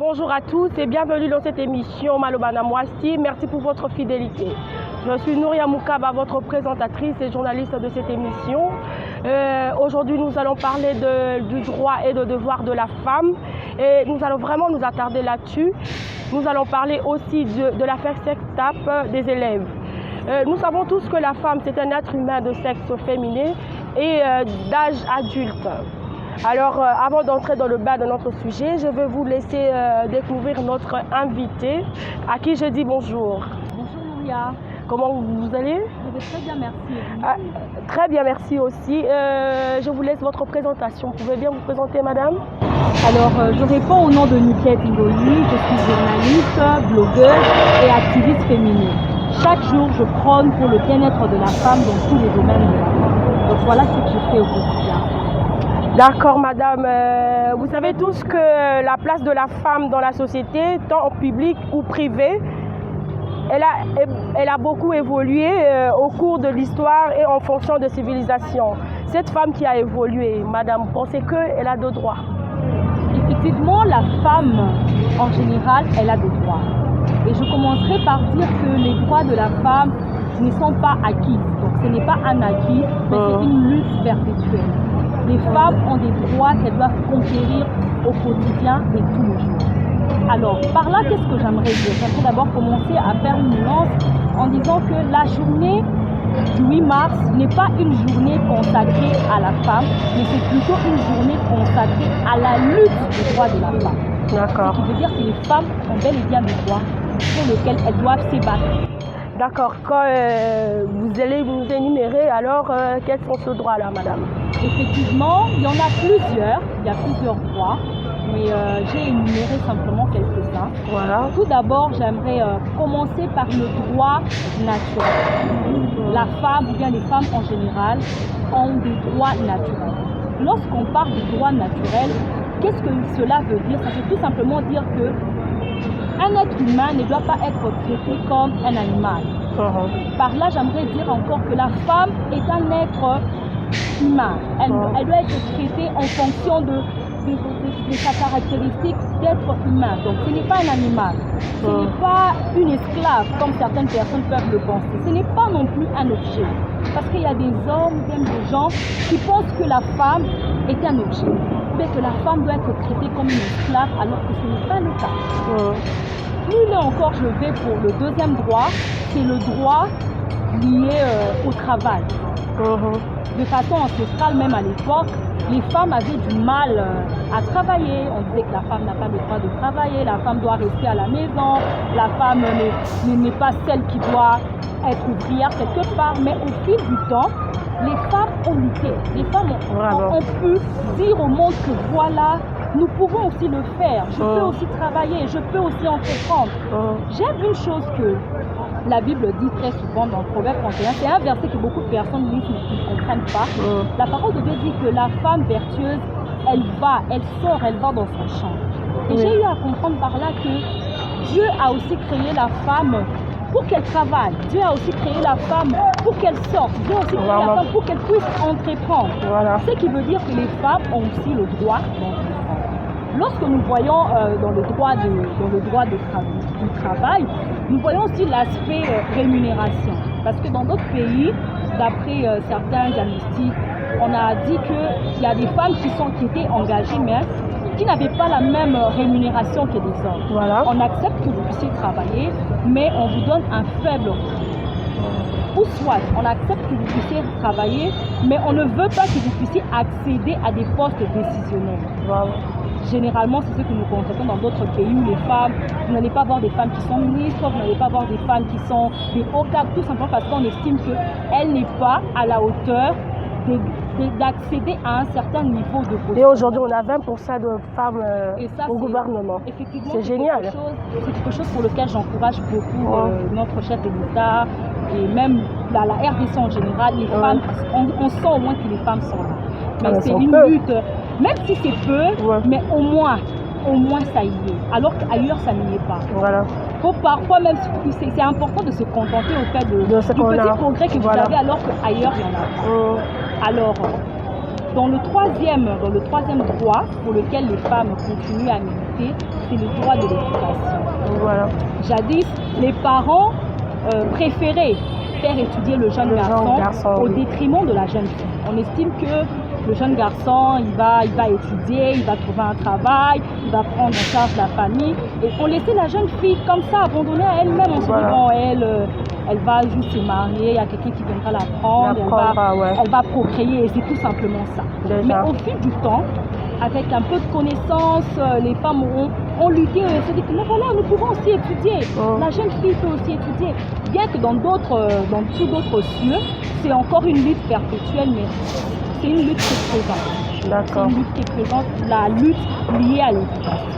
bonjour à tous et bienvenue dans cette émission Malobana Mwasi. Merci pour votre fidélité. Je suis Nouria Moukaba, votre présentatrice et journaliste de cette émission. Aujourd'hui, nous allons parler du droit et de devoir de la femme et nous allons vraiment nous attarder là-dessus. Nous allons parler aussi de la first étape des élèves. Nous savons tous que la femme, c'est un être humain de sexe féminin et d'âge adulte. Alors, avant d'entrer dans le bas de notre sujet, je vais vous laisser découvrir notre invité, à qui je dis bonjour. Bonjour Nouria. Comment vous allez? Je vais très bien, merci. Très bien, merci aussi. Je vous laisse votre présentation. Vous pouvez bien vous présenter, madame? Alors, je réponds au nom de Nuket Ingoli. Je suis journaliste, blogueuse et activiste féminine. Chaque jour, je prône pour le bien-être de la femme dans tous les domaines de la vie. Donc voilà ce que je fais au quotidien. D'accord, madame. Vous savez tous que la place de la femme dans la société, tant en public ou privé, elle a beaucoup évolué au cours de l'histoire et en fonction de civilisations. Cette femme qui a évolué, madame, vous pensez qu'elle a des droits? Effectivement, la femme, en général, elle a des droits. Et je commencerai par dire que les droits de la femme ne sont pas acquis. Donc ce n'est pas un acquis, mais c'est une lutte perpétuelle. Les femmes ont des droits qu'elles doivent conquérir au quotidien et tous les jours. Alors, par là, qu'est-ce que j'aimerais dire? J'aimerais d'abord commencer à faire une nuance en disant que la journée du 8 mars n'est pas une journée consacrée à la femme, mais c'est plutôt une journée consacrée à la lutte des droits de la femme. D'accord. Ce qui veut dire que les femmes ont bel et bien des droits pour lesquels elles doivent se battre. D'accord. Quand vous allez nous énumérer, alors quels sont ces droits-là, madame? Effectivement, il y en a plusieurs. Il y a plusieurs droits, mais j'ai énuméré simplement quelques-uns. Voilà. Tout d'abord, j'aimerais commencer par le droit naturel. La femme, ou bien les femmes en général, ont des droits naturels. Lorsqu'on parle de droits naturels, qu'est-ce que cela veut dire? Ça veut tout simplement dire que un être humain ne doit pas être traité comme un animal. Par là, j'aimerais dire encore que la femme est un être humain. Elle doit être traitée en fonction de sa caractéristique d'être humain. Donc ce n'est pas un animal. Ce n'est pas une esclave comme certaines personnes peuvent le penser. Ce n'est pas non plus un objet. Parce qu'il y a des hommes, même des gens qui pensent que la femme est un objet. Mais que la femme doit être traitée comme une esclave alors que ce n'est pas le cas. Plus là encore, je vais pour le deuxième droit, c'est le droit lié au travail. De façon ancestrale, même à l'époque, les femmes avaient du mal à travailler. On disait que la femme n'a pas le droit de travailler, la femme doit rester à la maison, la femme n'est pas celle qui doit être ouvrière quelque part. Mais au fil du temps, les femmes ont lutté. Les femmes ont pu dire au monde que voilà, nous pouvons aussi le faire. Je peux aussi travailler, je peux aussi entreprendre. J'aime une chose que la Bible dit très souvent dans le Proverbe 31, c'est un verset que beaucoup de personnes lisent mais qui ne comprennent pas. La parole de Dieu dit que la femme vertueuse, elle sort, elle va dans son champ. Et j'ai eu à comprendre par là que Dieu a aussi créé la femme pour qu'elle travaille. Dieu a aussi créé la femme pour qu'elle sorte. Dieu a aussi créé la femme pour qu'elle puisse entreprendre. Ce qui veut dire que les femmes ont aussi le droit d'entreprendre. Lorsque nous voyons dans le droit du travail, nous voyons aussi l'aspect rémunération. Parce que dans d'autres pays, d'après certains diagnostics, on a dit qu'il y a des femmes qui étaient engagées, mais qui n'avaient pas la même rémunération que les hommes. On accepte que vous puissiez travailler, mais on vous donne un faible revenu. Ou soit, on accepte que vous puissiez travailler, mais on ne veut pas que vous puissiez accéder à des postes décisionnels. Généralement, c'est ce que nous constatons dans d'autres pays où les femmes, vous n'allez pas voir des femmes qui sont ministres, vous n'allez pas voir des femmes qui sont des hauts cadres, tout simplement parce qu'on estime qu'elle n'est pas à la hauteur d'accéder à un certain niveau de position. Et aujourd'hui, on a 20% de femmes au gouvernement. Effectivement, c'est génial. C'est quelque chose pour lequel j'encourage beaucoup notre chef de l'État et même la RDC en général. Les femmes, on sent au moins que les femmes sont là. Mais c'est une lutte, même si c'est peu, mais au moins ça y est. Alors qu'ailleurs, ça n'y est pas. Faut parfois même, c'est important de se contenter au fait du petit progrès que vous avez alors qu'ailleurs, il y en a pas. Alors, Dans le troisième droit pour lequel les femmes continuent à militer, c'est le droit de l'éducation. Voilà. Jadis, les parents préféraient faire étudier le jeune garçon au détriment de la jeune fille. On estime que le jeune garçon, il va étudier, il va trouver un travail, il va prendre en charge la famille. Et on laissait la jeune fille comme ça, abandonnée à elle-même. On se dit, bon, elle va juste se marier, il y a quelqu'un qui viendra la prendre, elle va procréer, et c'est tout simplement ça. Déjà. Mais au fil du temps, avec un peu de connaissances, les femmes ont lutté et se dit que voilà, nous pouvons aussi étudier. La jeune fille peut aussi étudier. Bien que sous d'autres cieux, c'est encore une lutte perpétuelle, mais c'est une lutte qui est présente. D'accord. C'est une lutte qui est présente, la lutte liée à l'éducation.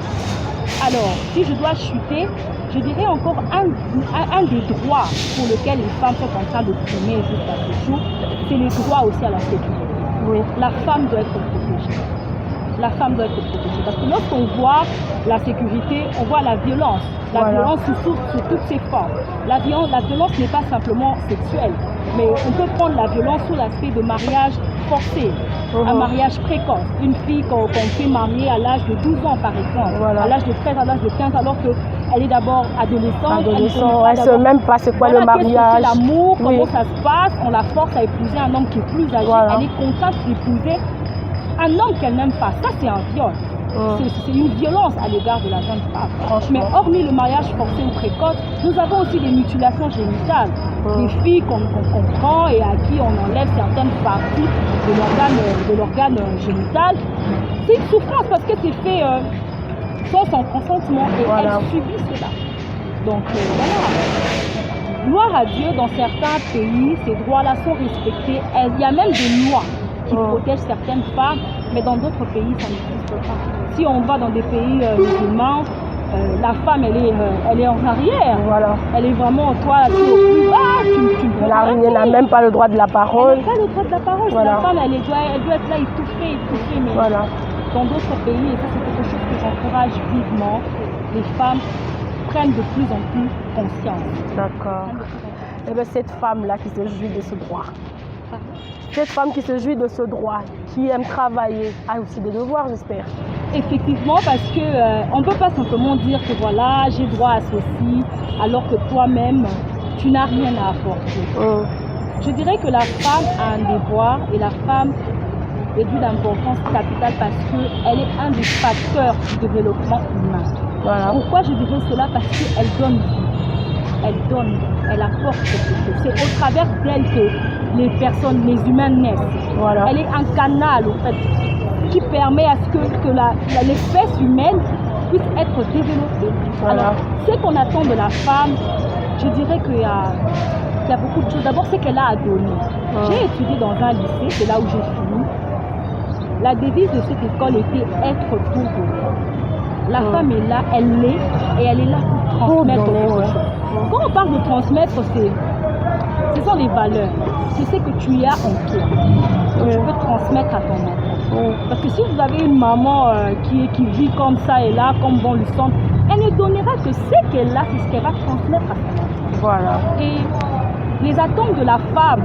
Alors, si je dois chuter, je dirais encore un des droits pour lesquels les femmes sont en train de primer jusqu'à ce jour, c'est le droit aussi à la sécurité. Oui. La femme doit être protégée. La femme doit être protégée. Parce que lorsqu'on voit la sécurité, on voit la violence. La violence sous toutes ses formes. La violence n'est pas simplement sexuelle, mais on peut prendre la violence sous l'aspect de mariage forcé, un mariage précoce. Une fille qu'on fait marier à l'âge de 12 ans, par exemple, à l'âge de 13, à l'âge de 15, alors qu'elle est d'abord adolescente. Elle ne sait même pas c'est quoi le mariage. C'est l'amour, comment ça se passe. On la force à épouser un homme qui est plus âgé. Elle est contrainte d'épouser un homme qu'elle n'aime pas. Ça, c'est un viol. C'est une violence à l'égard de la jeune femme. Mais hormis le mariage forcé ou précoce, nous avons aussi des mutilations génitales. Des filles qu'on prend et à qui on enlève certaines parties de l'organe génital. C'est une souffrance parce que c'est fait sans son consentement et elle subit cela. Donc voilà. Gloire à Dieu, dans certains pays, ces droits-là sont respectés. Il y a même des lois qui protègent certaines femmes, mais dans d'autres pays, ça n'existe pas. Si on va dans des pays musulmans, la femme, elle est en arrière. Voilà. Elle est vraiment, toi, tu es au plus bas, elle n'a même pas le droit de la parole. Elle n'a pas le droit de la parole. La femme, elle doit être là étouffée. Mais dans d'autres pays, et ça, c'est quelque chose que j'encourage vivement, les femmes prennent de plus en plus conscience. D'accord. Et bien, cette femme-là qui se jouit de ce droit. Cette femme qui se jouit de ce droit, qui aime travailler, a aussi des devoirs, j'espère. Effectivement, parce qu'on ne peut pas simplement dire que voilà, j'ai droit à ceci, alors que toi-même, tu n'as rien à apporter. Je dirais que la femme a un devoir et la femme est d'une importance capitale parce qu'elle est un des facteurs du développement humain. Voilà. Pourquoi je dirais cela? Parce qu'elle donne vie. Elle apporte quelque chose. C'est au travers d'elle que les personnes, les humains naissent. Voilà. Elle est un canal, en fait, qui permet à ce que l'espèce humaine puisse être développée. Voilà. Alors, ce qu'on attend de la femme, je dirais qu'il y a beaucoup de choses. D'abord, c'est qu'elle a à donner. J'ai étudié dans un lycée, c'est là où j'ai fini. La devise de cette école était être pour donner. La femme est là, elle l'est, et elle est là pour transmettre quelque chose. Quand on parle de transmettre, ce sont les valeurs. C'est ce que tu as en toi, que tu peux transmettre à ton enfant. Parce que si vous avez une maman qui vit comme ça et là, comme bon lui semble, elle ne donnera que ce qu'elle a, c'est ce qu'elle va transmettre à son enfant. Voilà. Et les attentes de la femme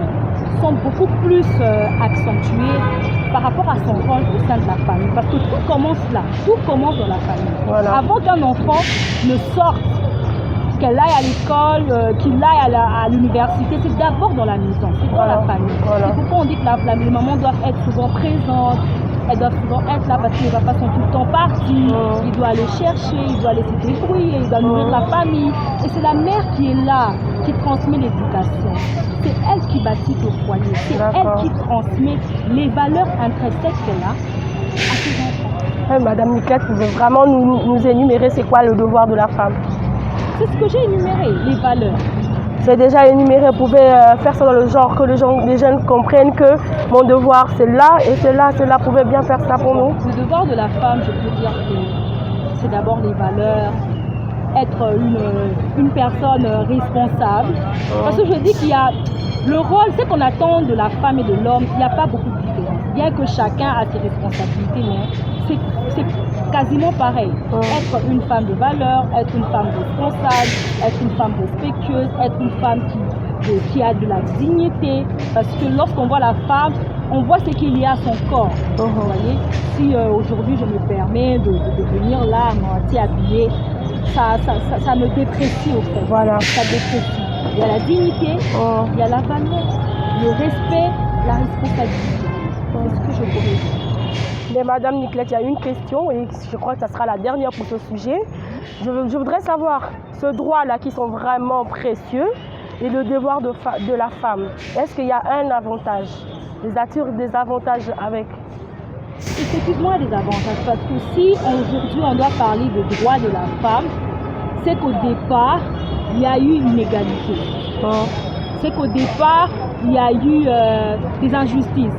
sont beaucoup plus accentuées par rapport à son rôle au sein de la famille. Parce que tout commence là, tout commence dans la famille. Voilà. Avant qu'un enfant ne sorte, qu'elle aille à l'école, qu'il aille à l'université, c'est d'abord dans la maison, c'est dans la famille. Voilà. C'est pourquoi on dit que les mamans doivent être souvent présentes, elles doivent souvent être là parce que les papas sont tout le temps partis, il doit aller chercher, il doit aller se débrouiller, il doit nourrir la famille. Et c'est la mère qui est là, qui transmet l'éducation. C'est elle qui bâtit le foyer, c'est elle qui transmet les valeurs intrinsèques qu'elle a à ses enfants. Madame Nicolette, vous pouvez vraiment nous énumérer c'est quoi le devoir de la femme? C'est ce que j'ai énuméré, les valeurs. C'est déjà énuméré, vous pouvez faire ça dans le genre que les jeunes comprennent que mon devoir c'est là et c'est là, vous pouvez bien faire ça pour nous. Le devoir de la femme, je peux dire que c'est d'abord les valeurs, être une personne responsable. Parce que je dis qu'il y a le rôle, ce qu'on attend de la femme et de l'homme, il n'y a pas beaucoup de différence. Bien que chacun a ses responsabilités, mais c'est quasiment pareil. Être une femme de valeur, être une femme responsable, être une femme respectueuse, être une femme qui a de la dignité. Parce que lorsqu'on voit la femme, on voit ce qu'il y a à son corps. Vous voyez, si aujourd'hui je me permets de venir là à moitié habillée, ça me déprécie au fait. Voilà. Ça déprécie. Il y a la dignité, il y a la valeur, le respect, la responsabilité. C'est ce que je pourrais dire. Mais Madame Niclette, il y a une question et je crois que ça sera la dernière pour ce sujet. Je voudrais savoir ce droit-là qui sont vraiment précieux et le devoir de la femme. Est-ce qu'il y a un avantage, des avantages avec? Effectivement, il y a des avantages parce que si aujourd'hui on doit parler des droits de la femme, c'est qu'au départ, il y a eu une égalité. C'est qu'au départ, il y a eu des injustices.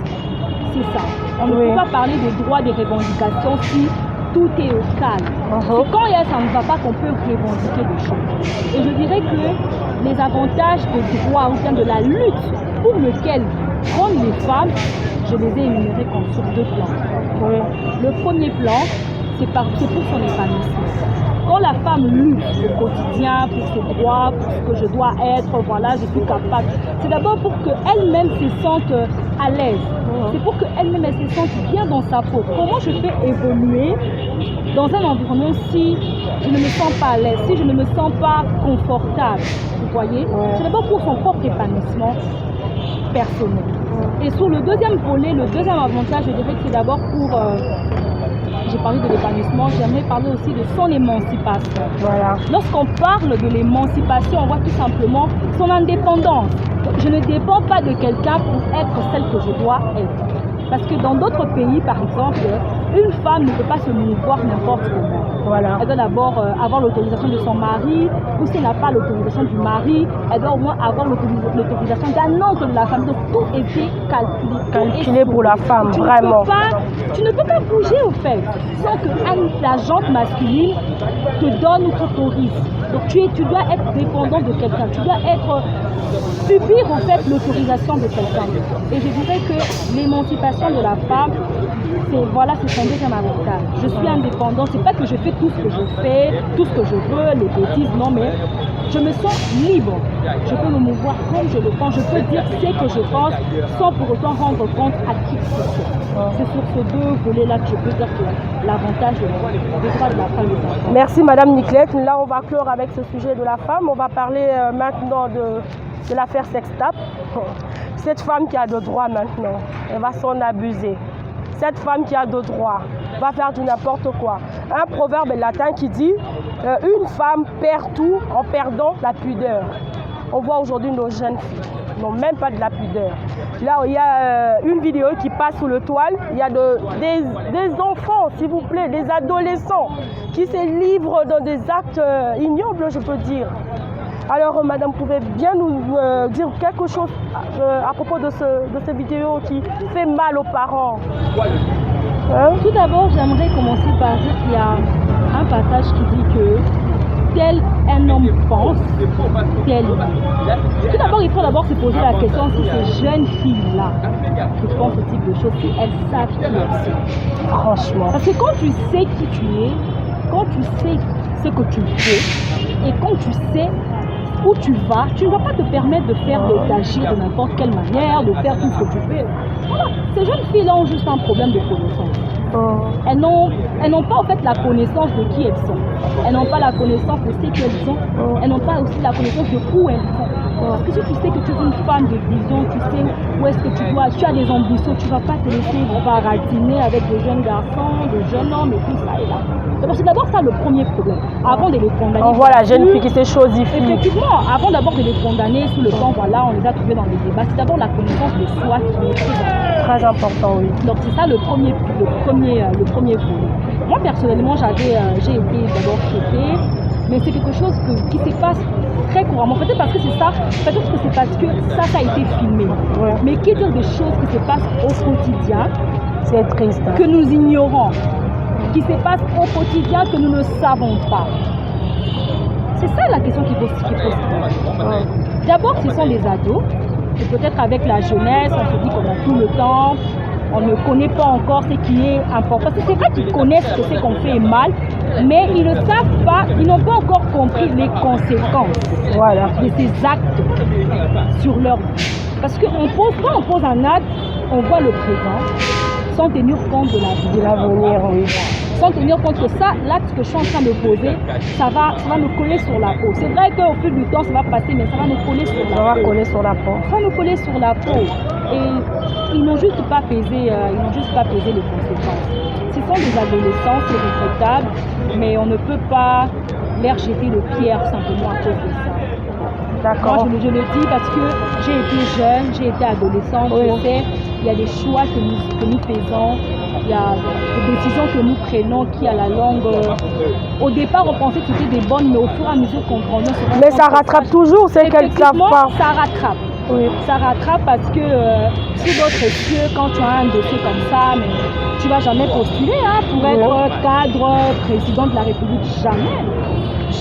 C'est ça. On ne peut pas parler des droits, des revendications si tout est au calme. C'est quand ça ne va pas qu'on peut revendiquer des choses. Et je dirais que les avantages des droits ou bien de la lutte pour lequel prennent les femmes, je les ai énumérés comme sur 2 plans. Le premier plan, c'est pour son épanouissement. Quand la femme lutte au quotidien pour ses droits, pour ce que je dois être, voilà, je suis capable, c'est d'abord pour qu'elle-même se sente à l'aise. C'est pour qu'elle-même se sente bien dans sa peau. Comment je peux évoluer dans un environnement si je ne me sens pas à l'aise, si je ne me sens pas confortable, vous voyez? C'est d'abord pour son propre épanouissement personnel. Et sur le deuxième volet, le deuxième avantage, je dirais que c'est d'abord pour... j'ai parlé de l'épanouissement, j'aimerais parler aussi de son émancipation. Voilà. Lorsqu'on parle de l'émancipation, on voit tout simplement son indépendance. Je ne dépends pas de quelqu'un pour être celle que je dois être. Parce que dans d'autres pays, par exemple, une femme ne peut pas se mouvoir n'importe comment. Voilà. Elle doit d'abord avoir l'autorisation de son mari, ou si elle n'a pas l'autorisation du mari, elle doit au moins avoir l'autorisation d'un oncle de la femme. Donc tout est calculé pour la femme, vraiment. Tu ne peux pas bouger au fait, sans que la jante masculine te donne ou t'autorise. Donc tu dois être dépendant de quelqu'un, tu dois subir en fait l'autorisation de quelqu'un. Et je dirais que l'émancipation de la femme, c'est son deuxième avantage. Je suis indépendante, c'est pas que je fais tout ce que je fais, tout ce que je veux, les bêtises, non, mais je me sens libre. Je peux me mouvoir comme je le pense, je peux dire ce que je pense sans pour autant rendre compte à qui que ce soit. C'est sur ces 2 volets-là que je peux dire que l'avantage des droits de la femme est important. Merci Madame Niclette. Là, on va clore avec ce sujet de la femme. On va parler maintenant de l'affaire Sextap. Cette femme qui a de droits maintenant, elle va s'en abuser. Cette femme qui a de droits va faire du n'importe quoi. Un proverbe latin qui dit une femme perd tout en perdant la pudeur. On voit aujourd'hui nos jeunes filles n'ont même pas de la pudeur. Là, il y a une vidéo qui passe sous le toile. Il y a des enfants, s'il vous plaît, des adolescents qui se livrent dans des actes ignobles, je peux dire. Alors, madame, vous pouvez bien nous dire quelque chose à propos de cette vidéo qui fait mal aux parents? Tout d'abord, j'aimerais commencer par dire qu'il y a un passage qui dit que tel un homme pense, tel. Tout d'abord, il faut d'abord se poser la question si ces jeunes filles-là qui font ce type de choses, si elles savent qui elles sont. Franchement. Parce que quand tu sais qui tu es, quand tu sais ce que tu fais, et quand tu sais où tu vas, tu ne vas pas te permettre d'agir de n'importe quelle manière, de faire tout ce que tu fais. Voilà. Ces jeunes filles-là ont juste un problème de connaissance. Elles n'ont pas en fait la connaissance de qui elles sont. Elles n'ont pas la connaissance de ce qu'elles sont. Elles n'ont pas aussi la connaissance de où elles sont. Parce que si tu sais que tu es une femme de vision, tu sais où est-ce que tu as des ambitions, tu ne vas pas te laisser baratiner avec des jeunes garçons, des jeunes hommes et tout ça et là. Donc c'est d'abord ça le premier problème. Avant de les condamner. On voit la jeune fille qui s'est chosifie. Effectivement, avant d'abord de les condamner sous le temps, voilà, on les a trouvés dans des débats. C'est d'abord la connaissance de soi qui est très important, oui. Donc c'est ça le premier volet. Moi personnellement, j'ai été d'abord choquée, mais c'est quelque chose qui se passe très couramment. Peut-être parce que c'est ça, peut-être que c'est parce que ça a été filmé. Ouais. Mais qui dire des choses qui se passent au quotidien, c'est triste, hein, que nous ignorons, qui se passe au quotidien que nous ne savons pas. C'est ça la question qu'il faut se poser. Ouais. D'abord, ce sont des ados. Et peut-être avec la jeunesse, on se dit qu'on a tout le temps, on ne connaît pas encore ce qui est important. Parce que c'est vrai qu'ils connaissent que ce qu'on fait est mal, mais ils ne savent pas, ils n'ont pas encore compris les conséquences de ces actes sur leur vie. Parce qu'on pose un acte, on voit le présent sans tenir compte de l'avenir, oui. Sans tenir compte que ça, l'acte que je suis en train de poser, ça va me coller sur la peau. C'est vrai qu'au fil du temps, ça va passer, mais ça va me coller sur la peau. Ça va coller sur la peau. Ça va me coller sur la peau. Et ils n'ont juste pas pesé les conséquences. Ce sont des adolescents, c'est regrettable, mais on ne peut pas leur jeter de pierre simplement à cause de ça. D'accord. Moi, je le dis parce que j'ai été jeune, j'ai été adolescente, oui. Je sais, il y a des choix que nous faisons, il y a des décisions que nous prenons qui, à la longue, au départ, on pensait que c'était des bonnes, mais au fur et à mesure qu'on grandit, on se rend compte. Mais ça rattrape toujours, c'est qu'elles ne savent pas. Ça rattrape. Oui. Ça rattrape parce que si d'autres cieux, quand tu as un dossier comme ça, mais tu ne vas jamais postuler pour être cadre, président de la République. Jamais.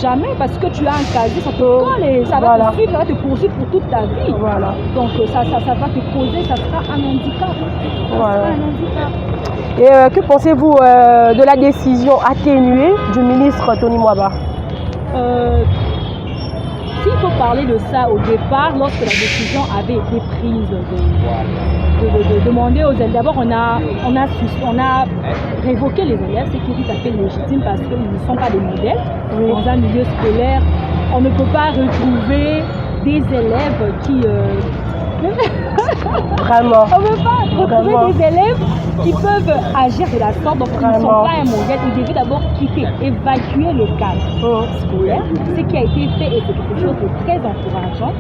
Jamais, parce que tu as un casier, ça te colle et ça va te suivre, ça va te poursuivre pour toute ta vie. Voilà. Donc ça va te causer, ça sera un handicap. Et que pensez-vous de la décision atténuée du ministre Tony Mwaba? S'il faut parler de ça au départ, lorsque la décision avait été prise de demander aux élèves, d'abord on a révoqué les élèves, ce qui est tout à fait légitime parce qu'ils ne sont pas des modèles. Dans un milieu scolaire, on ne peut pas retrouver des élèves qui... Vraiment. On ne peut pas retrouver des élèves qui peuvent agir de la sorte, donc ils ne sont pas un modèle. Ils devaient d'abord quitter, évacuer le cadre scolaire, ce qui a été fait et c'est quelque chose de très encourageant.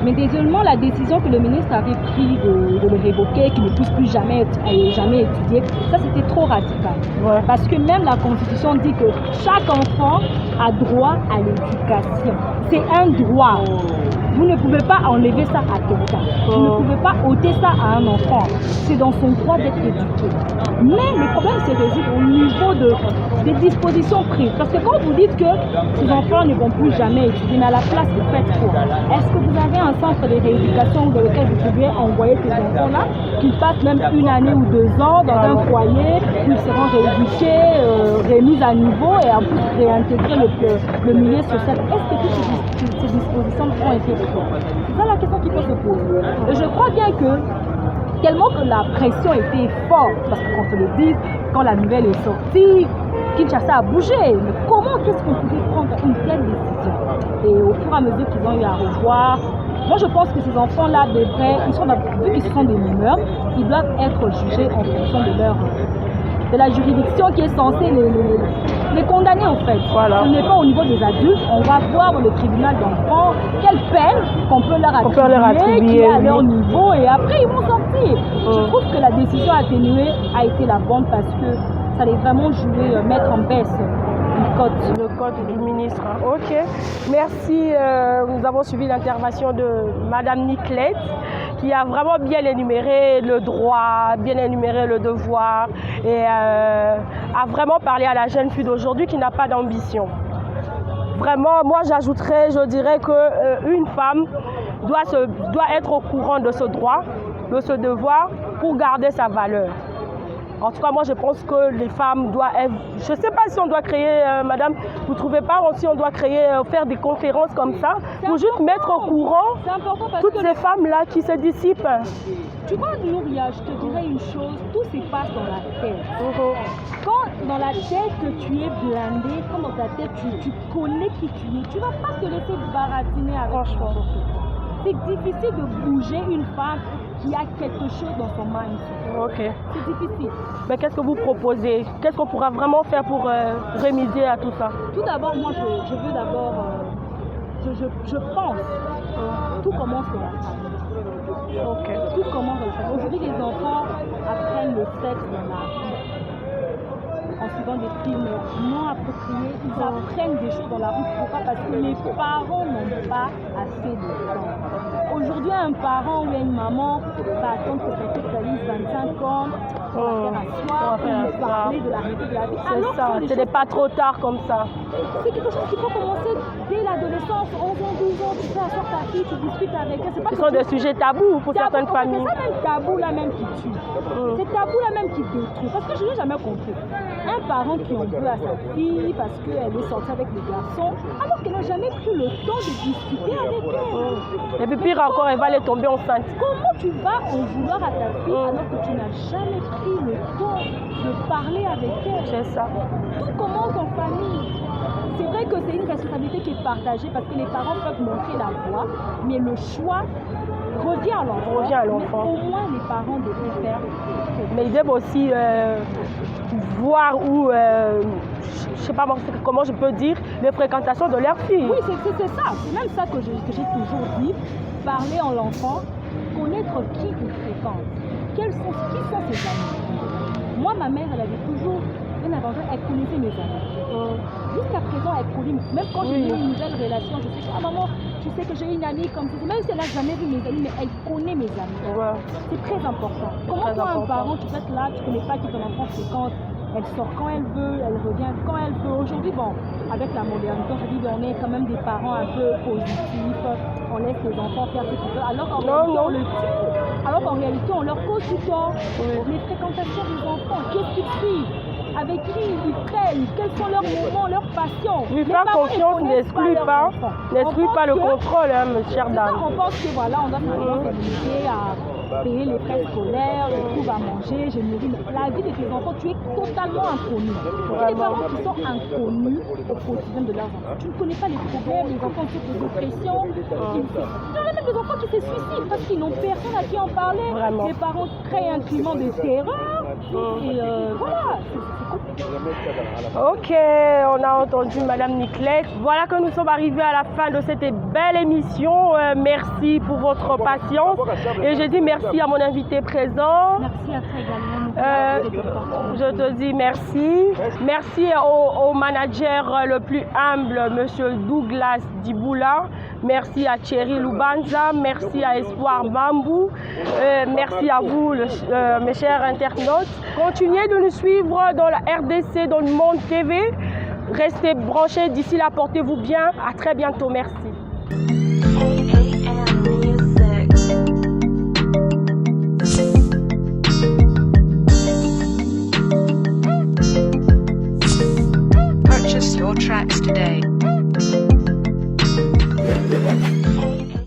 Mais désormais, la décision que le ministre avait prise de le révoquer, qu'il ne puisse plus jamais étudier, ça c'était trop radical. Parce que même la Constitution dit que chaque enfant a droit à l'éducation. C'est un droit. Vous ne pouvez pas enlever ça à quelqu'un. Vous ne pouvez pas ôter ça à un enfant. C'est dans son droit d'être éduqué. Mais le problème se réside au niveau des dispositions prises. Parce que quand vous dites que ces enfants ne vont plus jamais étudier, mais à la place, vous faites quoi? Est-ce que vous avez un centre de rééducation dans lequel vous pouvez envoyer ces enfants-là, qu'ils passent même 1 année ou 2 ans dans un foyer, ils seront rééduqués, remis à niveau et en plus réintégrer le milieu social? Est-ce que toutes ces dispositions ont été faites? C'est ça la question qu'il faut se poser. Et je crois bien que tellement que la pression était forte, parce qu'on se le dit, quand la nouvelle est sortie, Kinshasa a bougé. Mais comment est-ce qu'on pouvait prendre une telle décision? Et au fur et à mesure qu'ils ont eu à revoir, moi je pense que ces enfants-là devraient, vu qu'ils sont des mineurs, ils doivent être jugés en fonction de la juridiction qui est censée les condamner en fait. Ce n'est pas au niveau des adultes, on va voir le tribunal d'enfants quelle peine qu'on peut leur attribuer, qui est à leur niveau et après ils vont sortir. Je trouve que la décision atténuée a été la bonne parce que ça allait vraiment jouer, mettre en baisse le code du ministre. Ok, merci. Nous avons suivi l'intervention de Madame Niclette qui a vraiment bien énuméré le droit, bien énuméré le devoir et a vraiment parlé à la jeune fille d'aujourd'hui qui n'a pas d'ambition. Vraiment, moi j'ajouterais, je dirais qu'une femme doit être au courant de ce droit, de ce devoir pour garder sa valeur. En tout cas, moi, je pense que les femmes doivent... Je ne sais pas si on doit créer, madame, vous ne trouvez pas aussi on doit créer, faire des conférences comme ça pour juste mettre au courant toutes ces femmes-là qui se dissipent. Tu vois, Nouria, je te dirais une chose, tout se passe dans la tête. Quand dans la tête que tu es blindé, quand dans ta tête tu connais qui tu es, tu ne vas pas te laisser baratiner avec n'importe quoi. C'est difficile de bouger une femme qui a quelque chose dans son mindset. Ok. C'est difficile. Mais qu'est-ce que vous proposez? Qu'est-ce qu'on pourra vraiment faire pour remédier à tout ça? Tout d'abord, moi, je veux d'abord... je pense tout commence dans la famille. Ok. Tout commence dans la famille. Aujourd'hui, les enfants apprennent le sexe dans la rue. En suivant des films non appropriés, ils apprennent des choses dans la rue. Pourquoi? Parce que les parents n'ont pas assez de temps. Aujourd'hui, un parent ou une maman va attendre que sa fille réalise 25 ans pour faire asseoir, pour lui parler de la réalité de la vie. C'est ça, ce n'est pas trop tard comme ça. c'est quelque chose qu'il faut commencer dès l'adolescence, 11 ans, 12 ans, tu fais asseoir ta fille, tu discutes avec elle. Ce sont des sujets tabous pour certaines familles. C'est ça même tabou là même qui tue. C'est tabou là même qui détruit. Parce que je n'ai jamais compris. Un parent qui en veut à sa fille parce qu'elle est sortie avec le garçon, alors qu'elle n'a jamais pris le temps de discuter avec elle. Et puis pire encore, elle va aller tomber enceinte. Comment tu vas en vouloir à ta fille alors que tu n'as jamais pris le temps de parler avec elle? C'est ça. Tout commence en famille. C'est vrai que c'est une responsabilité qui est partagée parce que les parents peuvent montrer la voie, mais le choix revient à l'enfant. Au moins, les parents devraient faire. Mais ils doivent aussi voir où, je sais pas comment je peux dire, les fréquentations de leur fille. Oui, c'est ça. C'est même ça que j'ai toujours dit. Parler en l'enfant, connaître qui il fréquente, qui sont ses amis. Moi, ma mère, elle avait toujours un avantage, elle connaissait mes amis. Jusqu'à présent, elle connaît, même quand j'ai eu une nouvelle relation, je sais que, maman, tu sais que j'ai une amie comme ça, même si elle n'a jamais vu mes amis, mais elle connaît mes amis. C'est très important. Comment toi, un parent, tu fais là, tu ne connais pas qui ton enfant fréquente, elle sort quand elle veut, elle revient quand elle veut. Aujourd'hui, bon, avec la modernité, on se dit on est quand même des parents un peu positifs, on laisse les enfants faire ce qu'ils veulent, alors qu'en réalité, on le tue. Alors qu'en réalité, on leur cause du tort. Les fréquentations des enfants, qu'est-ce qu'ils suivent? Avec qui ils prennent, quels sont leurs moments, leurs passions. Lui faire confiance n'exclut pas le contrôle, hein, chère dame. On pense que voilà, on doit se limiter à payer les frais scolaires, je trouve à manger, je nourris. La vie de tes enfants, tu es totalement inconnu. Il y a des parents qui sont inconnus au quotidien de leurs enfants. Tu ne connais pas les problèmes, les enfants souffrent de dépression. Il y en a même des enfants qui se suicident parce qu'ils n'ont personne à qui en parler. Les parents créent un climat de terreur. Et voilà, c'est compliqué. Ok, on a entendu Madame Niclette. Voilà que nous sommes arrivés à la fin de cette belle émission. Merci pour votre patience. Et je dis merci à mon invité présent. Merci à toi également. Je te dis merci. Merci au manager le plus humble, Monsieur Douglas Diboula. Merci à Thierry Loubanza. Merci à Espoir Bambou. Merci à vous, mes chers internautes. Continuez de nous suivre dans la RDC, dans le Monde TV. Restez branchés. D'ici là, portez-vous bien. À très bientôt. Merci. Purchase your tracks today.